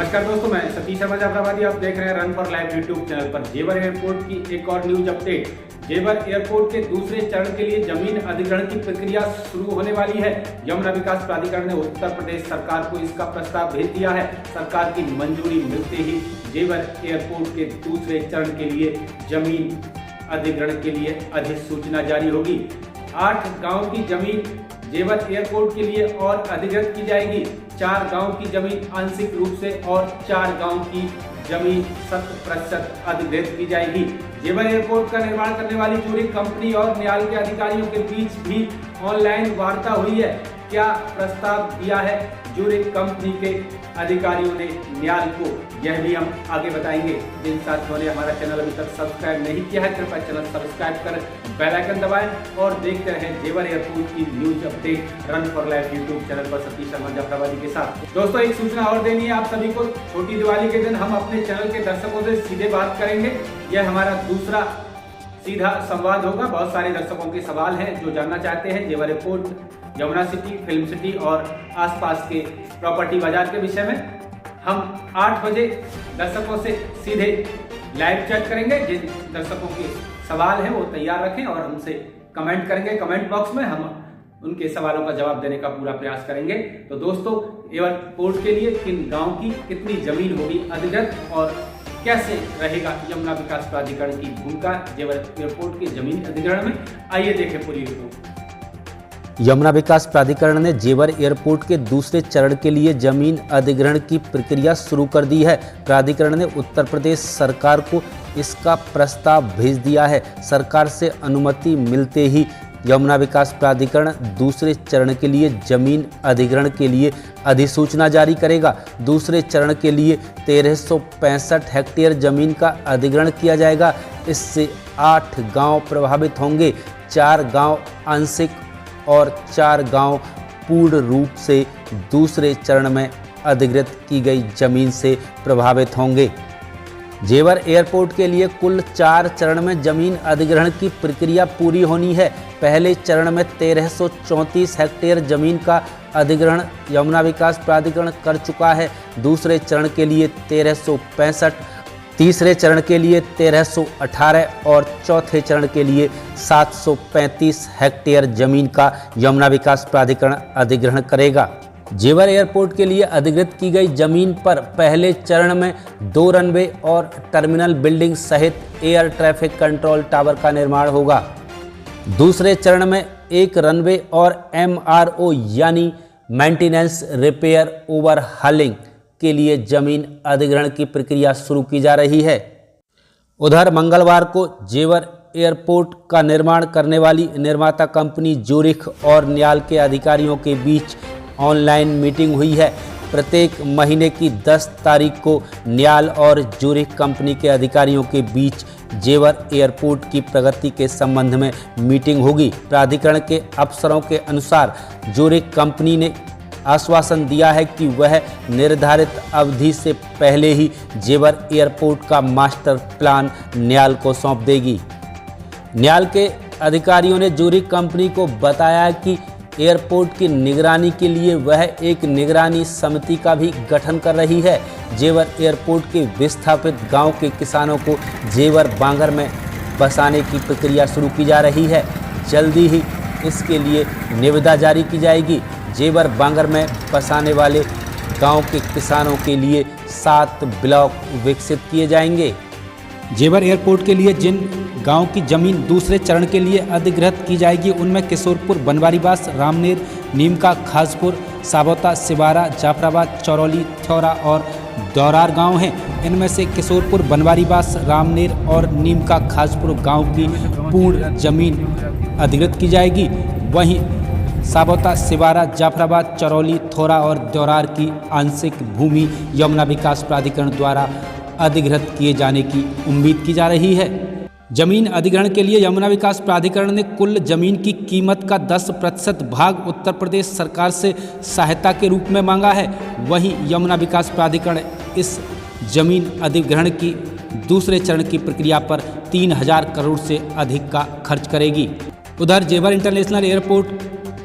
नमस्कार दोस्तों, मैं सतीश शर्मा जाफराबादी। आप देख रहे हैं run for life YouTube channel पर। जेवर एयरपोर्ट की एक और न्यूज अपडेट। जेवर एयरपोर्ट के दूसरे चरण के लिए जमीन अधिग्रहण की प्रक्रिया शुरू होने वाली है। यमुना विकास प्राधिकरण ने उत्तर प्रदेश सरकार को इसका प्रस्ताव भेज दिया है। सरकार की मंजूरी मिलते ही जेवर एयरपोर्ट के दूसरे चरण के लिए जमीन अधिग्रहण के लिए अधिसूचना जारी होगी। 8 गाँव की जमीन जेवर एयरपोर्ट के लिए और अधिग्रहित की जाएगी। 4 गांव की जमीन आंशिक रूप से और 4 गांव की जमीन 100% अधिग्रहित की जाएगी। जेवर एयरपोर्ट का निर्माण करने वाली ज्यूरिख कंपनी और न्याल के अधिकारियों के बीच भी ऑनलाइन वार्ता हुई है। क्या प्रस्ताव दिया है ज्यूरिख कंपनी के अधिकारियों ने न्याल को, यह भी हम आगे बताएंगे। जिन साथियों ने हमारा चैनल अभी तक सब्सक्राइब नहीं किया है, कृपया चैनल सब्सक्राइब कर बेल आइकन दबाएं और देखते रहें जेवर एयरपोर्ट की news update run for life YouTube channel पर सतीश शर्मा जाफराबादी के साथ। दोस्तों, एक सूचना और देनी है आप सभी को। छोटी दिवाली के दिन हम अपने चैनल के दर्शकों से सीधे बात करेंगे। यह हमारा दूसरा सीधा संवाद होगा। बहुत सारे दर्शकों के सवाल हैं जो जानना चाहते हैं जेवर airport, Yamuna city, film city और आसपास के प्रॉपर्टी बाजार के विषय में। हम 8 बजे दर्शकों से सीधे लाइव चैट करेंगे। जिन दर्शकों के सवाल हैं वो तैयार रखें और हमसे कमेंट करेंगे। कमेंट बॉक्स में हम उनके सवालों का जवाब देने का पूरा प्रयास करेंगे। तो दोस्तों, एयरपोर्ट के लिए किन गांव की कितनी जमीन होगी अधिग्रहित और कैसे रहेगा यमुना विकास प्राधिकरण की भूमिका जेवर एयरपोर्ट की जमीन अधिग्रहण में, आइए देखें पूरी रिपोर्ट। यमुना विकास प्राधिकरण ने जेवर एयरपोर्ट के दूसरे चरण के लिए जमीन अधिग्रहण की प्रक्रिया शुरू कर दी है। प्राधिकरण ने उत्तर प्रदेश सरकार को इसका प्रस्ताव भेज दिया है। सरकार से अनुमति मिलते ही यमुना विकास प्राधिकरण दूसरे चरण के लिए जमीन अधिग्रहण के लिए अधिसूचना जारी करेगा। दूसरे चरण के लिए 1365 हेक्टेयर जमीन का अधिग्रहण किया जाएगा। इससे 8 गांव प्रभावित होंगे। 4 गांव आंशिक और 4 गांव पूर्ण रूप से दूसरे चरण में अधिग्रहित की गई जमीन से प्रभावित होंगे। जेवर एयरपोर्ट के लिए कुल 4 चरण में जमीन अधिग्रहण की प्रक्रिया पूरी होनी है। पहले चरण में 1334 हेक्टेयर जमीन का अधिग्रहण यमुना विकास प्राधिकरण कर चुका है। दूसरे चरण के लिए 1365, तीसरे चरण के लिए 1318 और चौथे चरण के लिए 735 हेक्टेयर जमीन का यमुना विकास प्राधिकरण अधिग्रहण करेगा। जेवर एयरपोर्ट के लिए अधिग्रहित की गई जमीन पर पहले चरण में 2 रनवे और टर्मिनल बिल्डिंग सहित एयर ट्रैफिक कंट्रोल टावर का निर्माण होगा। दूसरे चरण में 1 रनवे और MRO यानी मेंटेनेंस रिपेयर ओवरहालिंग के लिए जमीन अधिग्रहण की प्रक्रिया शुरू की जा रही है। उधर मंगलवार को जेवर एयरपोर्ट का निर्माण करने वाली निर्माता कंपनी ज्यूरिख और न्याल के अधिकारियों के बीच ऑनलाइन मीटिंग हुई है। प्रत्येक महीने की 10 तारीख को न्याल और ज्यूरिख कंपनी के अधिकारियों के बीच जेवर एयरपोर्ट की प्रगति के संबंध में मीटिंग होगी। प्राधिकरण के अफसरों के अनुसार ज्यूरिख कंपनी ने आश्वासन दिया है कि वह निर्धारित अवधि से पहले ही जेवर एयरपोर्ट का मास्टर प्लान न्याल को सौंप देगी। न्याल के अधिकारियों ने ज्यूरिख कंपनी को बताया कि एयरपोर्ट की निगरानी के लिए वह एक निगरानी समिति का भी गठन कर रही है। जेवर एयरपोर्ट के विस्थापित गांव के किसानों को जेवर बांगर में बसाने की प्रक्रिया शुरू की जा रही है। जल्दी ही इसके लिए निविदा जारी की जाएगी। जेवर बांगर में बसाने वाले गांव के किसानों के लिए 7 ब्लॉक विकसित किए जाएंगे। जेवर एयरपोर्ट के लिए जिन गांव की जमीन दूसरे चरण के लिए अधिग्रहित की जाएगी उनमें किशोरपुर, बनवारीबास, रामनेर, नीमका, खासपुर, साबौता, सिवारा, जाफराबाद, चौरौली, थ्योरा और दौरार गांव हैं। इनमें से किशोरपुर, बनवारीबास, रामनेर और नीमका, खासपुर गांव की पूर्ण जमीन अधिग्रहित की जाएगी। वहीं साबौता, सिवारा, जाफराबाद, चौरौली, थोरा और दौरार की आंशिक भूमि यमुना विकास प्राधिकरण द्वारा अधिग्रहित किए जाने की उम्मीद की जा रही है। जमीन अधिग्रहण के लिए यमुना विकास प्राधिकरण ने कुल जमीन की कीमत का 10% भाग उत्तर प्रदेश सरकार से सहायता के रूप में मांगा है। वहीं यमुना विकास प्राधिकरण इस जमीन अधिग्रहण की दूसरे चरण की प्रक्रिया पर 3000 करोड़ से अधिक का खर्च करेगी। उधर जेवर इंटरनेशनल एयरपोर्ट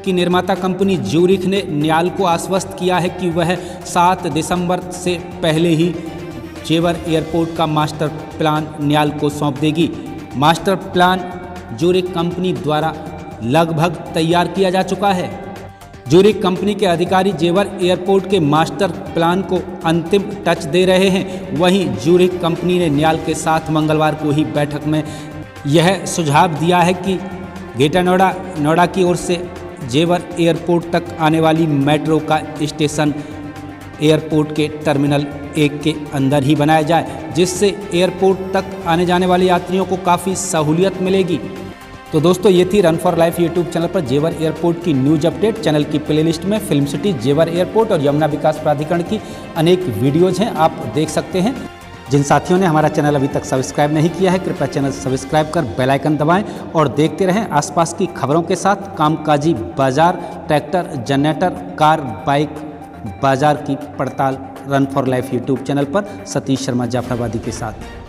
की निर्माता कंपनी ज्यूरिख ने नियाल को आश्वस्त किया है कि वह 7 दिसंबर से पहले ही जेवर एयरपोर्ट का मास्टर प्लान नियाल को सौंप देगी। मास्टर प्लान ज्यूरिख कंपनी द्वारा लगभग तैयार किया जा चुका है। ज्यूरिख कंपनी के अधिकारी जेवर एयरपोर्ट के मास्टर प्लान को अंतिम टच दे रहे हैं। वहीं ज्यूरिख कंपनी ने नियाल के साथ मंगलवार को ही बैठक में यह सुझाव दिया है कि ग्रेटर नोएडा की ओर से जेवर एयरपोर्ट तक आने वाली मेट्रो का स्टेशन एयरपोर्ट के टर्मिनल 1 के अंदर ही बनाया जाए, जिससे एयरपोर्ट तक आने जाने वाले यात्रियों को काफ़ी सहूलियत मिलेगी। तो दोस्तों, ये थी run for life YouTube channel पर जेवर एयरपोर्ट की न्यूज अपडेट। चैनल की प्लेलिस्ट में फिल्म सिटी, जेवर एयरपोर्ट और यमुना विकास प्राधिकरण की अनेक वीडियोज़ हैं, आप देख सकते हैं। जिन साथियों ने हमारा चैनल अभी तक सब्सक्राइब नहीं किया है, कृपया चैनल सब्सक्राइब कर बेल आइकन दबाएं और देखते रहें आसपास की खबरों के साथ कामकाजी बाजार, ट्रैक्टर, जनरेटर, कार, बाइक बाजार की पड़ताल run for life YouTube channel पर सतीश शर्मा जाफराबादी के साथ।